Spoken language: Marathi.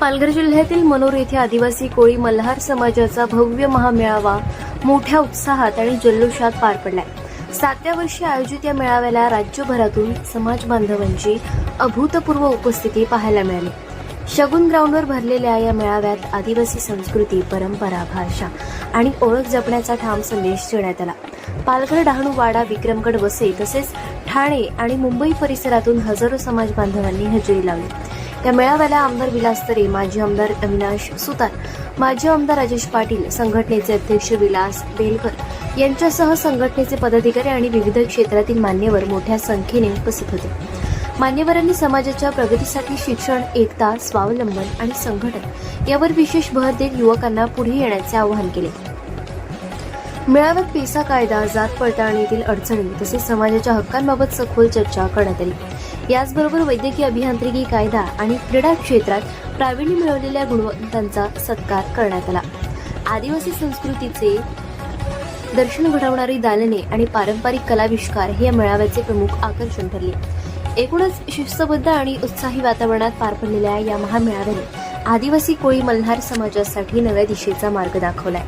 पालघर जिल्ह्यातील मनोर येथे आदिवासी कोळी मल्हार समाजाचा भव्य महामेळावा मोठ्या उत्साहात आणि जल्लोषात पार पडलाय. 7व्या वर्षी आयोजित या मेळाव्याला राज्यभरातून समाज बांधवांची अभूतपूर्व उपस्थिती पाहायला मिळाली. शगुन ग्राउंडवर भरलेल्या या मेळाव्यात आदिवासी संस्कृती, परंपरा, भाषा आणि ओळख जपण्याचा ठाम संदेश देण्यात आला. पालघर, डहाणू, वाडा, विक्रमगड, वसई तसेच ठाणे आणि मुंबई परिसरातून हजारो समाज बांधवांनी हजेरी लावली. या मेळाव्याला आमदार विलास तरे, माजी आमदार अविनाश सुतार, माजी आमदार राजेश पाटील, संघटनेचे अध्यक्ष विलास बेलकर यांच्यासह संघटनेचे पदाधिकारी आणि विविध क्षेत्रातील मान्यवर मोठ्या संख्येने उपस्थित होते. मान्यवरांनी समाजाच्या प्रगतीसाठी शिक्षण, एकता, स्वावलंबन आणि संघटन यावर विशेष भर देत युवकांना पुढे येण्याचे आवाहन केले. मेळाव्यात पेसा कायदा, जात पडताळणीतील अडचणी तसेच समाजाच्या हक्कांबाबत सखोल चर्चा करण्यात आली. याचबरोबर वैद्यकीय अभियांत्रिकी, कायदा आणि क्रीडा क्षेत्रात प्रावीण्य मिळवलेल्या गुणवंतांचा सत्कार करण्यात आला. आदिवासी संस्कृतीचे दर्शन घडवणारी दालने आणि पारंपरिक कलाविष्कार हे या मेळाव्याचे प्रमुख आकर्षण ठरले. एकूणच शिस्तबद्ध आणि उत्साही वातावरणात पार पडलेल्या या महामेळाव्याने आदिवासी कोळी मल्हार समाजासाठी नव्या दिशेचा मार्ग दाखवलाय.